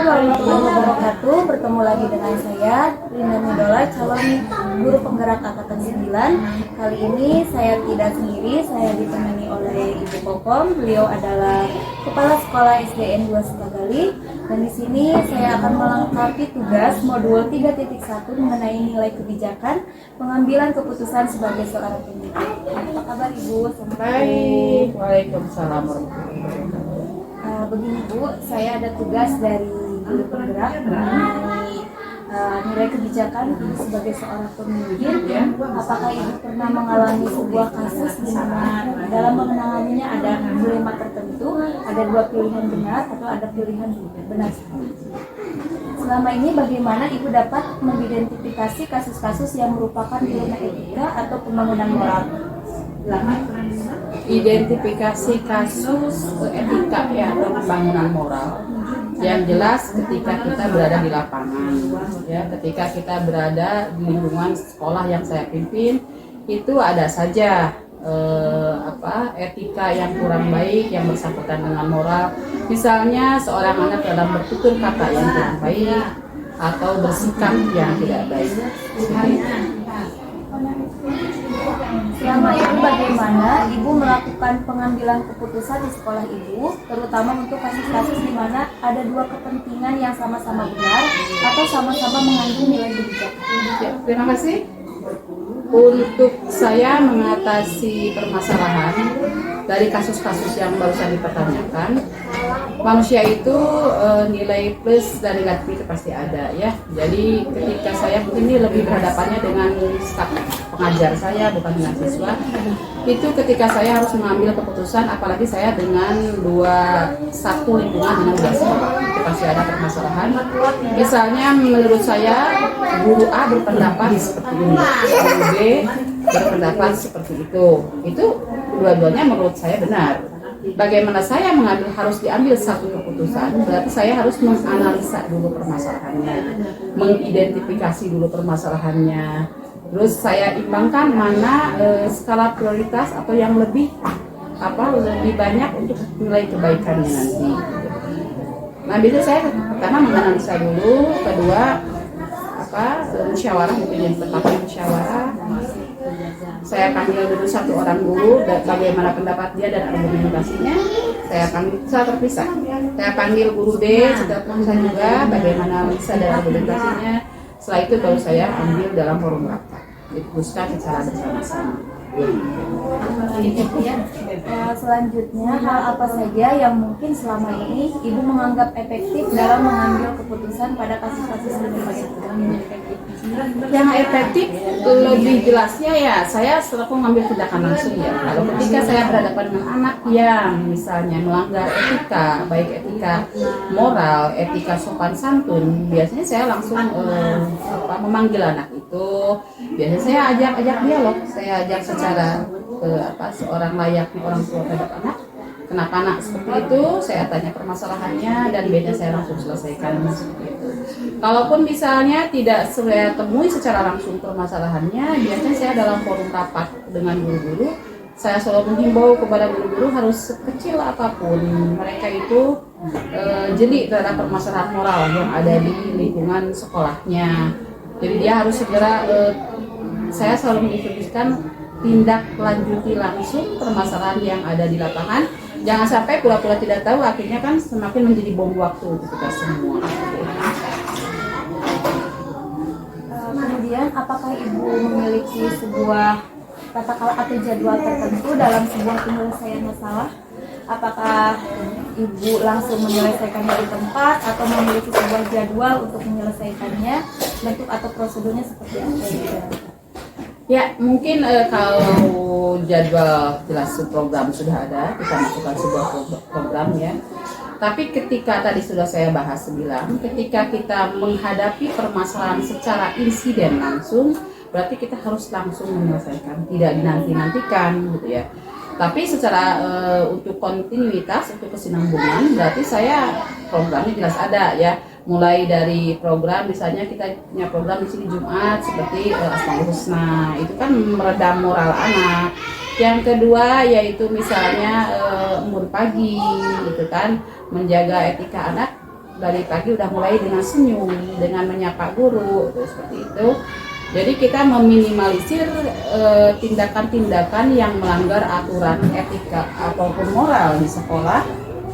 warahmatullahi wabarakatuh. Bertemu lagi dengan saya, Rina Midola, calon guru penggerak angkatan 9. Kali ini saya tidak sendiri, saya ditemani oleh Ibu Kokom. Beliau adalah Kepala Sekolah SDN 2 Sukagali. Dan di sini saya akan melengkapi tugas modul 3.1 mengenai nilai kebijakan pengambilan keputusan sebagai seorang pendidik. Apa kabar Ibu? Baik, waalaikumsalam warahmatullahi wabarakatuh. Begini Bu, saya ada tugas dari guru penggerak mengenai nilai kebijakan sebagai seorang pemimpin. Apakah Ibu pernah mengalami sebuah kasus di mana dalam mengenanginya ada dilema tertentu, ada dua pilihan benar atau ada pilihan benar? Selama ini bagaimana Ibu dapat mengidentifikasi kasus-kasus yang merupakan dilema etika atau pembangunan moral? Identifikasi kasus etika ya atau pembangunan moral. Yang jelas ketika kita berada di lapangan, ya, ketika kita berada di lingkungan sekolah yang saya pimpin, itu ada saja etika yang kurang baik yang bersangkutan dengan moral. Misalnya seorang anak dalam bertutur kata yang kurang baik atau bersikap yang tidak baik. Selama itu bagaimana Ibu melakukan pengambilan keputusan di sekolah Ibu, terutama untuk kasus-kasus di mana ada dua kepentingan yang sama-sama benar atau sama-sama mengandung nilai kebijakan? Ya, terima kasih. Untuk saya mengatasi permasalahan dari kasus-kasus yang barusan dipertanyakan, manusia itu nilai plus dan negatif itu pasti ada ya. Jadi ketika saya ini lebih berhadapannya dengan staf pengajar saya bukan dengan siswa, itu ketika saya harus mengambil keputusan, apalagi saya dengan satu lingkungan dengan dua sekolah, itu pasti ada permasalahan. Misalnya menurut saya guru A berpendapat seperti ini, guru B berpendapat seperti itu dua-duanya menurut saya benar. Bagaimana saya harus diambil satu keputusan, berarti saya harus menganalisa dulu permasalahannya, mengidentifikasi dulu permasalahannya, terus saya imbangkan mana skala prioritas atau yang lebih banyak untuk nilai kebaikannya nanti. Nah, biasanya saya pertama menganalisa dulu, kedua musyawarah, mungkin yang tepatnya musyawarah. Saya panggil dulu satu orang guru, bagaimana pendapat dia dan argumentasinya. Saya panggil secara terpisah. Saya panggil guru D secara terpisah juga, bagaimana bisa dan argumentasinya. Setelah itu baru saya ambil dalam forum rapat, diskusikan secara bersama-sama. Selanjutnya, hal apa saja yang mungkin selama ini Ibu menganggap efektif dalam mengambil keputusan pada kasus-kasus ini? Yang efektif lebih jelasnya ya saya selaku mengambil tindakan langsung ya. Kalau ketika saya berhadapan dengan anak yang misalnya melanggar etika, baik etika moral, etika sopan santun, biasanya saya langsung memanggil anak itu. Biasanya saya ajak dialog, saya ajak secara seorang layaknya orang tua terhadap anak. Kenapa anak seperti itu? Saya tanya permasalahannya dan biasanya saya langsung selesaikan seperti itu. Kalaupun misalnya tidak saya temui secara langsung permasalahannya, biasanya saya dalam forum rapat dengan guru-guru, saya selalu menghimbau kepada guru-guru harus sekecil apapun mereka itu jeli terhadap permasalahan moral yang ada di lingkungan sekolahnya. Jadi dia harus segera, saya selalu menginstruksikan tindak lanjuti langsung permasalahan yang ada di lapangan. Jangan sampai pura-pura tidak tahu, akhirnya kan semakin menjadi bom waktu untuk kita semua. Kemudian, apakah Ibu memiliki sebuah katakanlah atau jadwal tertentu dalam sebuah penyelesaian masalah? Apakah Ibu langsung menyelesaikannya di tempat atau memiliki sebuah jadwal untuk menyelesaikannya? Bentuk atau prosedurnya seperti apa? Ya, mungkin kalau jadwal jelas program sudah ada, kita masukkan sebuah program ya. Tapi ketika tadi sudah saya bahas bilang, ketika kita menghadapi permasalahan secara insiden langsung, berarti kita harus langsung menyelesaikan, tidak dinanti-nantikan gitu ya. Tapi secara untuk kontinuitas, untuk kesinambungan, berarti saya programnya jelas ada ya. Mulai dari program, misalnya kita punya program di sini Jumat seperti Asmaul Husna, itu kan meredam moral anak. Yang kedua yaitu misalnya embun pagi, gitu kan, menjaga etika anak dari pagi udah mulai dengan senyum, dengan menyapa guru, seperti itu. Jadi kita meminimalisir tindakan-tindakan yang melanggar aturan etika ataupun moral di sekolah.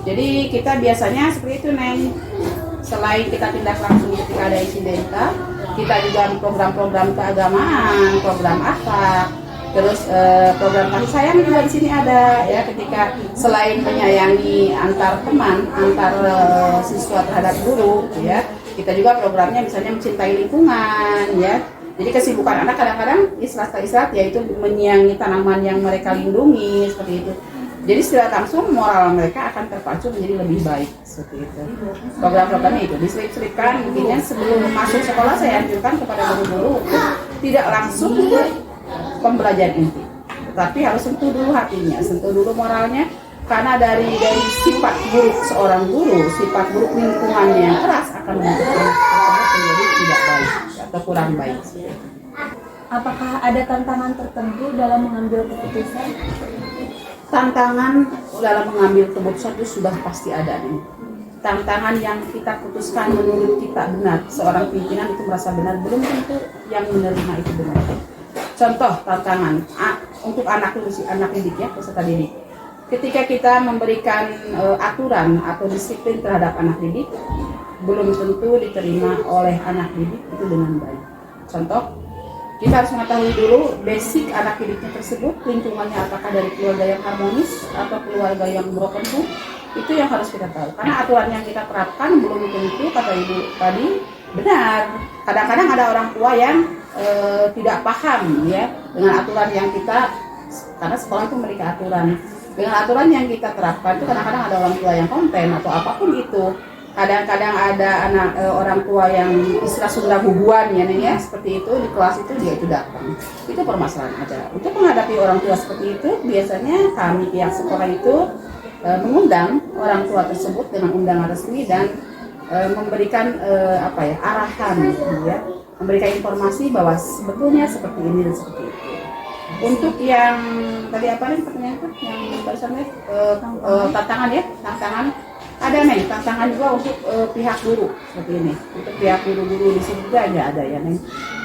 Jadi kita biasanya seperti itu, Neng. Selain kita tindak langsung ketika ada insidenta, kita juga program-program keagamaan, program akhlak, terus program kasih sayang juga di sini ada ya. Ketika selain menyayangi antar teman, antar siswa terhadap guru, ya, kita juga programnya misalnya mencintai lingkungan, ya. Jadi kesibukan anak kadang-kadang istirahat yaitu menyiangi tanaman yang mereka lindungi seperti itu. Jadi secara langsung moral mereka akan terpacu menjadi lebih baik seperti itu. Program-programnya itu diselip-selipkan, mungkinnya sebelum masuk sekolah saya anjurkan kepada guru-guru tidak langsung pembelajaran inti, tetapi harus sentuh dulu hatinya, sentuh dulu moralnya, karena dari sifat buruk seorang guru, sifat buruk lingkungannya yang keras akan membuat menjadi tidak baik atau kurang baik. Apakah ada tantangan tertentu dalam mengambil keputusan? Tantangan dalam mengambil keputusan itu sudah pasti ada nih. Tantangan yang kita putuskan menurut kita benar, seorang pimpinan itu merasa benar, belum tentu yang menerima itu benar. Contoh tantangan untuk anak didik ya, peserta didik. Ketika kita memberikan aturan atau disiplin terhadap anak didik, belum tentu diterima oleh anak didik itu dengan baik. Contoh, kita harus mengetahui dulu basic anak didiknya tersebut, lingkungannya apakah dari keluarga yang harmonis atau keluarga yang broken home, itu yang harus kita tahu. Karena aturan yang kita terapkan belum tentu, kata ibu tadi, benar. Kadang-kadang ada orang tua yang tidak paham ya dengan aturan yang kita, karena sekolah itu memiliki aturan. Dengan aturan yang kita terapkan itu kadang-kadang ada orang tua yang konten atau apapun itu. Kadang-kadang ada orang tua yang istilah Sunda bubuan ya nih ya, seperti itu di kelas itu dia itu datang. Itu permasalahan ada. Untuk menghadapi orang tua seperti itu, biasanya kami pihak sekolah itu mengundang orang tua tersebut dengan undangan resmi dan memberikan arahan ya, memberikan informasi bahwa sebetulnya seperti ini dan seperti itu. Untuk yang tadi apa nih pertanyaan itu yang barusan tantangan ada nih tantangan juga untuk pihak guru seperti ini. Untuk pihak guru-guru di sini juga ada ya nih.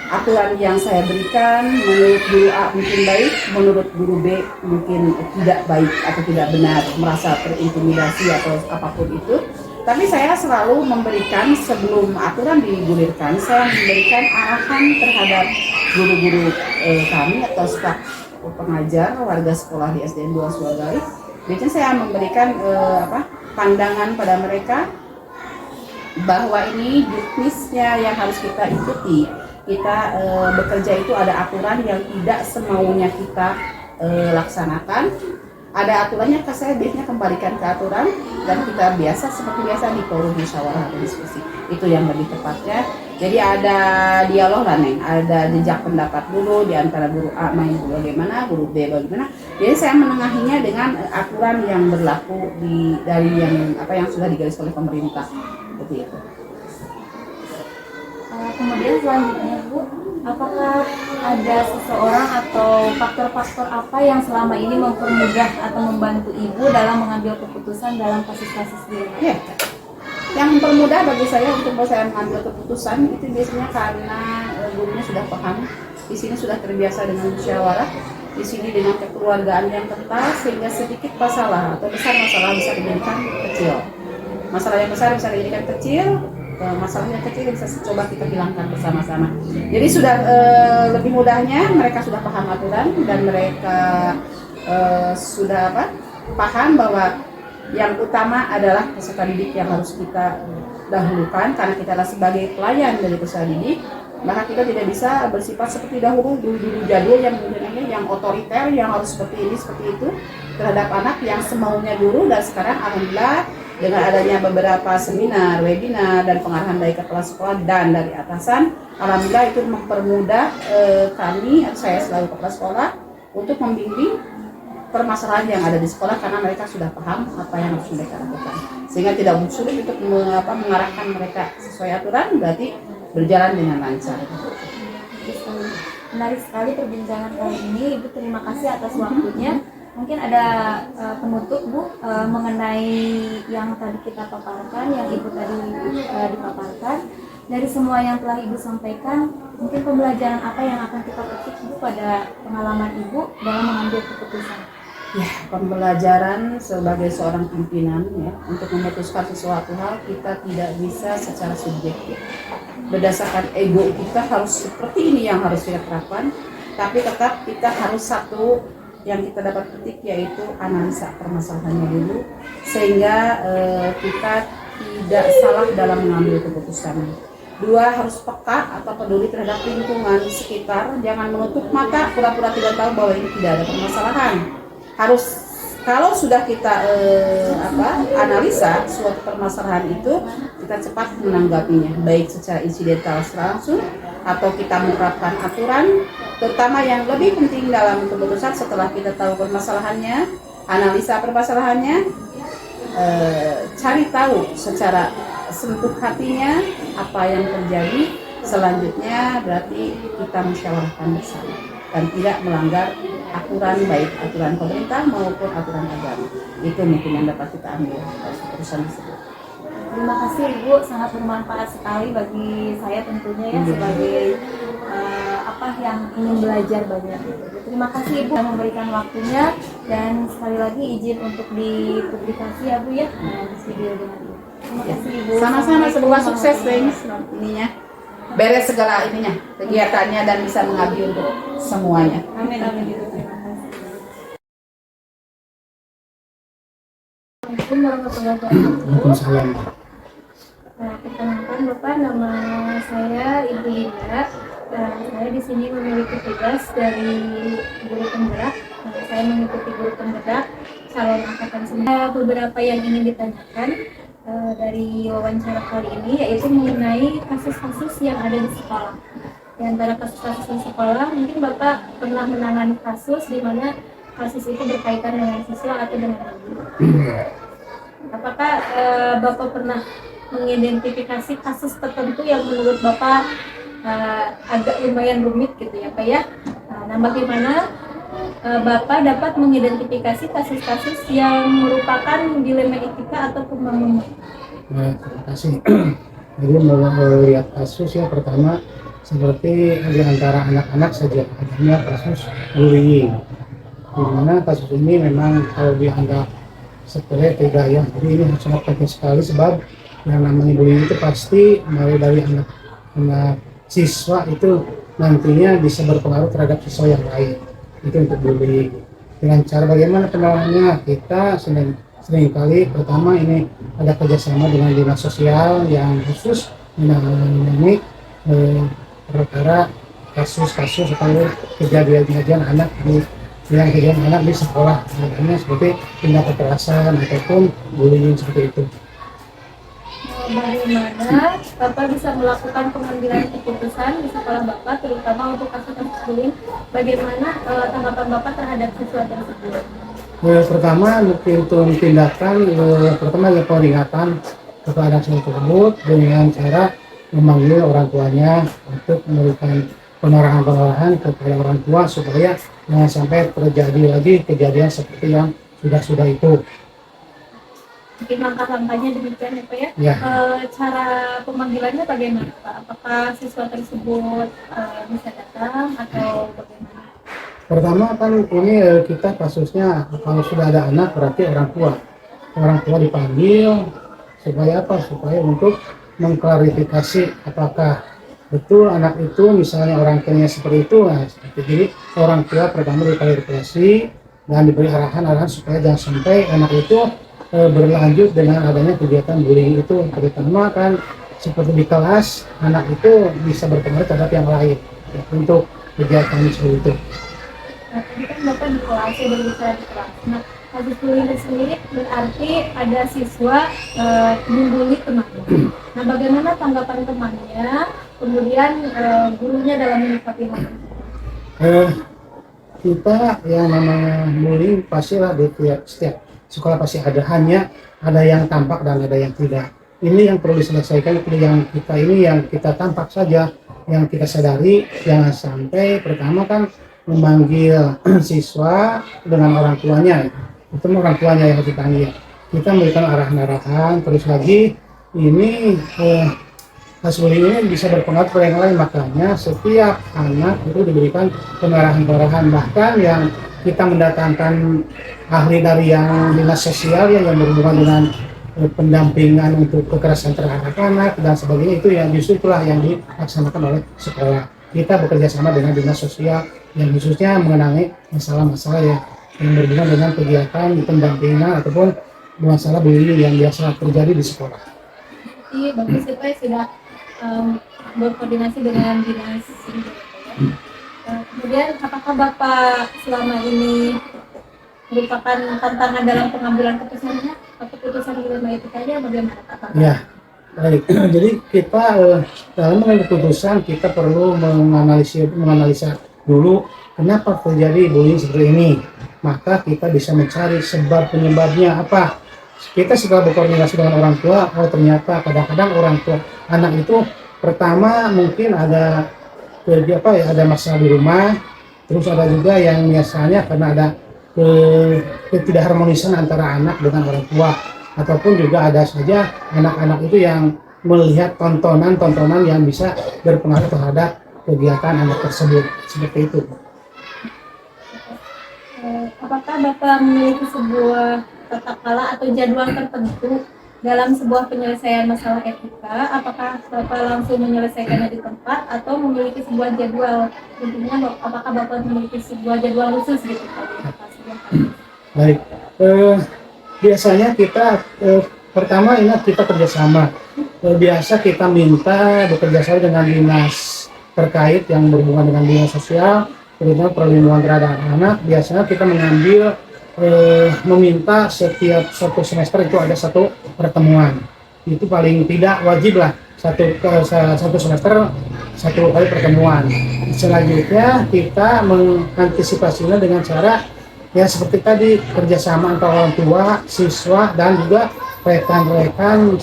Aturan yang saya berikan menurut guru A mungkin baik, menurut guru B mungkin tidak baik atau tidak benar, merasa terintimidasi atau apapun itu. Tapi saya selalu memberikan sebelum aturan digulirkan, saya memberikan arahan terhadap guru-guru kami atau staf pengajar warga sekolah di SDN 2 Suagali. Biasanya saya memberikan pandangan pada mereka bahwa ini juknisnya yang harus kita ikuti. Kita bekerja itu ada aturan yang tidak semaunya kita laksanakan. Ada aturannya, saya biasanya kembalikan ke aturan dan kita seperti biasa di forum musyawarah atau diskusi. Itu yang lebih tepatnya. Jadi ada dialog lah Neng, ada jejak pendapat dulu di antara guru A main bagaimana, guru B bagaimana. Jadi saya menengahinya dengan aturan yang berlaku dari yang sudah digaris oleh pemerintah. Seperti itu. Kemudian selanjutnya Bu, apakah ada seseorang atau faktor-faktor apa yang selama ini mempermudah atau membantu Ibu dalam mengambil keputusan dalam kasus-kasus di rumah? Ya. Yang mempermudah bagi saya untuk saya mengambil keputusan itu biasanya karena gurunya sudah paham, di sini sudah terbiasa dengan musyawarah, di sini dengan kekeluargaan yang kental sehingga sedikit masalah atau besar masalah bisa dijadikan kecil. Masalah yang besar bisa dijadikan kecil. Masalah yang kecil bisa coba kita hilangkan bersama-sama. Jadi sudah lebih mudahnya mereka sudah paham aturan dan mereka sudah paham bahwa yang utama adalah peserta didik yang harus kita dahulukan karena kita adalah sebagai pelayan dari peserta didik. Maka kita tidak bisa bersifat seperti dulu jadul yang otoriter, yang harus seperti ini seperti itu terhadap anak yang semaunya guru. Dan sekarang alhamdulillah dengan adanya beberapa seminar, webinar, dan pengarahan dari kepala sekolah dan dari atasan, alhamdulillah itu mempermudah kami, saya selalu kepala sekolah, untuk membimbing permasalahan yang ada di sekolah karena mereka sudah paham apa yang harus mereka lakukan. Sehingga tidak sulit untuk mengarahkan mereka sesuai aturan, berarti berjalan dengan lancar. Menarik sekali perbincangan kali ini, Ibu. Terima kasih atas waktunya. Mungkin ada penutup Bu mengenai yang tadi kita paparkan, yang Ibu tadi dipaparkan. Dari semua yang telah Ibu sampaikan, mungkin pembelajaran apa yang akan kita petik Bu pada pengalaman Ibu dalam mengambil keputusan? Ya, pembelajaran sebagai seorang pimpinan ya, untuk memutuskan sesuatu hal kita tidak bisa secara subjektif. Berdasarkan ego kita harus seperti ini yang harus kita terapkan, tapi tetap kita harus satu yang kita dapat petik yaitu analisa permasalahannya dulu sehingga kita tidak salah dalam mengambil keputusan. Dua, harus peka atau peduli terhadap lingkungan sekitar, jangan menutup mata pura-pura tidak tahu bahwa ini tidak ada permasalahan. Harus kalau sudah kita analisa suatu permasalahan itu, kita cepat menanggapinya, baik secara insidental langsung atau kita menerapkan aturan. Terutama yang lebih penting dalam keputusan setelah kita tahu permasalahannya, analisa permasalahannya, cari tahu secara sentuh hatinya apa yang terjadi. Selanjutnya berarti kita musyawarahkan bersama dan tidak melanggar aturan, baik aturan pemerintah maupun aturan agama. Itu mungkin yang dapat kita ambil dari keputusan tersebut. Terima kasih Ibu, sangat bermanfaat sekali bagi saya tentunya ya sebagai yang ingin belajar banyak. Terima kasih Ibu yang memberikan waktunya, dan sekali lagi izin untuk dipublikasi ya Bu ya di video dengan Ibu. Terima kasih Ibu. Sama-sama, semoga sukses ininya. Beres segala ininya, kegiatannya dan bisa mengabdi untuk semuanya. Amin amin Ibu. Terima kasih. Assalamualaikum warahmatullahi wabarakatuh. Waalaikumsalam. Perkenalkan Bapak, nama saya Ibu Linda. Saya di sini memiliki tugas dari guru penggerak. Saya mengikuti guru penggerak calon angkatan 9. Beberapa yang ingin ditanyakan dari wawancara kali ini yaitu mengenai kasus-kasus yang ada di sekolah. Di antara kasus-kasus di sekolah, mungkin Bapak pernah menangani kasus di mana kasus itu berkaitan dengan siswa atau dengan guru. Apakah Bapak pernah mengidentifikasi kasus tertentu yang menurut Bapak agak lumayan rumit gitu ya Pak ya? Nah, bagaimana Bapak dapat mengidentifikasi kasus-kasus yang merupakan dilema etika atau pembangunan? Terima kasih. Jadi melihat kasus ya, pertama seperti di antara anak-anak saja adanya kasus bullying. Di mana kasus ini memang kalau dianggap sepele tidak ya, jadi ini sangat penting sekali sebab yang namanya bullying itu pasti mulai dari anak siswa itu nantinya bisa berpengaruh terhadap siswa yang lain. Itu untuk bullying. Dengan cara bagaimana penanganannya, kita seringkali pertama ini ada kerjasama dengan dinas sosial yang khusus menangani perkara kasus-kasus atau kejadian anak di sekolah, adanya seperti tindak kekerasan ataupun bullying seperti itu. Bagaimana Bapak bisa melakukan pengambilan keputusan di sekolah Bapak, terutama untuk kasus-kasus bullying? Bagaimana tanggapan Bapak terhadap siswa tersebut? Pertama untuk tindakan pertama ya peringatan kepada siswa tersebut dengan cara memanggil orang tuanya untuk memberikan pengarahan kepada orang tua supaya jangan sampai terjadi lagi kejadian seperti yang sudah itu. Mungkin langkah-langkahnya demikian ya Pak ya? Ya. Cara pemanggilannya bagaimana Pak? Apakah siswa tersebut bisa datang atau bagaimana? Pertama kan ini kita kasusnya kalau sudah ada anak berarti orang tua dipanggil supaya apa? Supaya untuk mengklarifikasi apakah betul anak itu misalnya orang tuanya seperti itu. Nah, jadi orang tua pertama diklarifikasi dan diberi arahan supaya jangan sampai anak itu berlanjut dengan adanya kegiatan bullying itu. Terutama kan seperti di kelas anak itu bisa berpengaruh terhadap yang lain ya, untuk kegiatan seperti itu. Nah, tadi kan Bapak di kelas, ya berbicara di kelas. Nah, kasus bullying sendiri berarti ada siswa membuli temannya. Nah, bagaimana tanggapan temannya, kemudian gurunya dalam menyikapi hal itu? Kita yang namanya bullying pastilah di setiap sekolah pasti hanya ada yang tampak dan ada yang tidak. Ini yang perlu diselesaikan, yang kita tampak saja, yang kita sadari jangan sampai pertama kan memanggil siswa dengan orang tuanya. Itu orang tuanya yang harus dipanggil. Kita memberikan arahan-arahan, terus lagi ini kasus bullying ini bisa berpengaruh pada yang lain, makanya setiap anak itu diberikan pengarahan-pengarahan, bahkan yang kita mendatangkan ahli dari yang dinas sosial ya, yang berhubungan dengan pendampingan untuk kekerasan terhadap anak dan sebagainya, itu yang justru itulah yang dilaksanakan oleh sekolah. Kita bekerja sama dengan dinas sosial yang khususnya mengenai masalah-masalah yang berhubungan dengan kegiatan pendampingan ataupun masalah bullying yang biasa terjadi di sekolah. Jadi bagus ya Pak, sudah berkoordinasi dengan dinas ini. Kemudian apakah Bapak selama ini merupakan tantangan dalam pengambilan keputusannya? Keputusan dilema etikanya bagaimana Pak? Ya, baik. Jadi kita dalam mengambil keputusan kita perlu menganalisa dulu kenapa terjadi bullying seperti ini. Maka kita bisa mencari sebab penyebabnya apa. Kita setelah berkoordinasi dengan orang tua, oh ternyata kadang-kadang orang tua anak itu pertama mungkin ada ada masalah di rumah, terus ada juga yang biasanya karena ada ketidakharmonisan antara anak dengan orang tua, ataupun juga ada saja anak-anak itu yang melihat tontonan-tontonan yang bisa berpengaruh terhadap kegiatan anak tersebut, seperti itu. Apakah Bapak memiliki sebuah tata kelola atau jadwal tertentu dalam sebuah penyelesaian masalah etika? Apakah Bapak langsung menyelesaikannya di tempat atau memiliki sebuah jadwal? Intinya apakah Bapak memiliki sebuah jadwal khusus gitu Pak? Baik, biasanya kita pertama ingat kita kerjasama. Biasa kita minta bekerjasama dengan dinas terkait yang berhubungan dengan dinas sosial, terutama perlindungan terhadap anak. Biasanya kita mengambil meminta setiap satu semester itu ada satu pertemuan. Itu paling tidak wajib lah satu semester satu kali pertemuan. Selanjutnya kita mengantisipasinya dengan cara ya seperti tadi, kerjasama antara orang tua, siswa dan juga rekan-rekan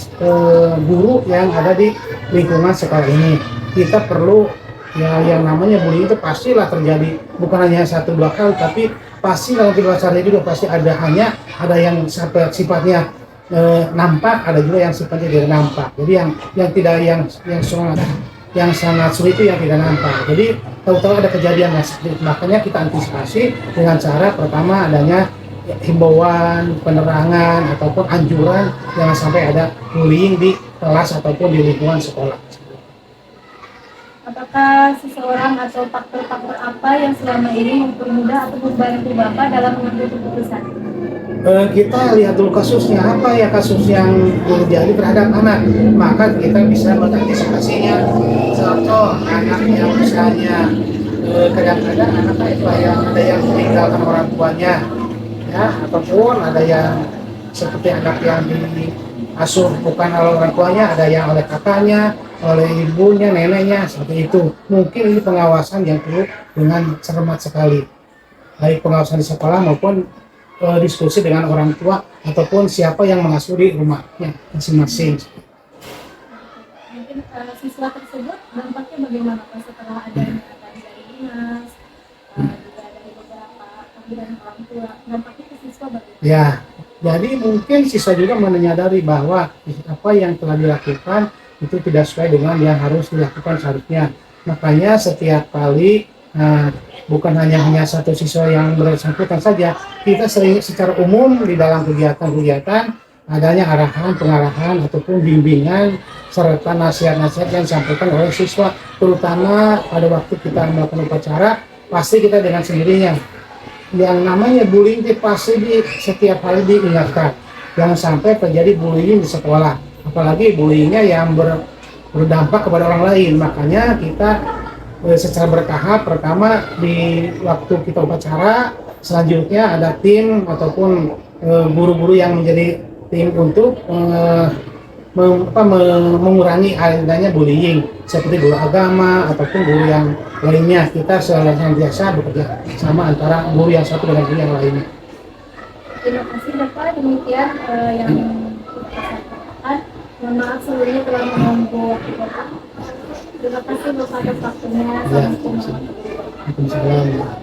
guru yang ada di lingkungan sekolah ini. Kita perlu ya yang namanya bullying itu pastilah terjadi, bukan hanya 1-2 kali, tapi pasti dalam kehidupan juga pasti ada yang sifatnya nampak, ada juga yang sifatnya tidak nampak. Jadi yang sangat sulit itu yang tidak nampak. Jadi tahu-tahu ada kejadian yang seperti itu, makanya kita antisipasi dengan cara pertama adanya himbauan, penerangan ataupun anjuran jangan sampai ada bullying di kelas ataupun di lingkungan sekolah. Apakah seseorang atau faktor-faktor apa yang selama ini mempermudah atau membantu Bapak dalam mengambil keputusan? Kita lihat dulu kasusnya, apa ya kasus yang terjadi terhadap anak, maka kita bisa mengantisipasinya. Contoh anak yang misalnya kadang-kadang anak itu ada yang meninggalkan orang tuanya, ya, ataupun ada yang seperti anak yang diasuh bukan oleh orang tuanya, ada yang oleh kakaknya, oleh ibunya, neneknya, seperti itu. Mungkin ini pengawasan yang perlu dengan cermat sekali, baik pengawasan di sekolah maupun diskusi dengan orang tua ataupun siapa yang mengasuh di rumahnya masing-masing. Mungkin siswa tersebut dampaknya bagaimana Pak setelah ada dari dinas, juga dari beberapa panggilan orang tua, dampaknya ke siswa bagaimana? Ya, jadi mungkin siswa juga menyadari bahwa apa yang telah dilakukan itu tidak sesuai dengan yang harus dilakukan seharusnya. Makanya setiap kali bukan hanya satu siswa yang bersangkutan saja, kita sering secara umum di dalam kegiatan-kegiatan adanya arahan, pengarahan ataupun bimbingan serta nasihat-nasihat yang disampaikan oleh siswa, terutama pada waktu kita melakukan upacara. Pasti kita dengan sendirinya yang namanya bullying itu pasti setiap hari diingatkan, jangan sampai terjadi bullying di sekolah, apalagi bullyingnya yang berdampak kepada orang lain. Makanya kita secara bertahap, pertama di waktu kita upacara, selanjutnya ada tim ataupun guru-guru yang menjadi tim untuk mengurangi adanya bullying, seperti guru agama ataupun guru yang lainnya. Kita senantiasa bekerja sama antara guru yang satu dengan guru yang lainnya. Terima kasih Bapak, demikian yang kita sampaikan. Mohon maaf sebelumnya telah mengganggu waktu Bapak. Terima kasih Bapak atas waktunya. Assalamualaikum warahmatullahi wabarakatuh. Waalaikumsalam.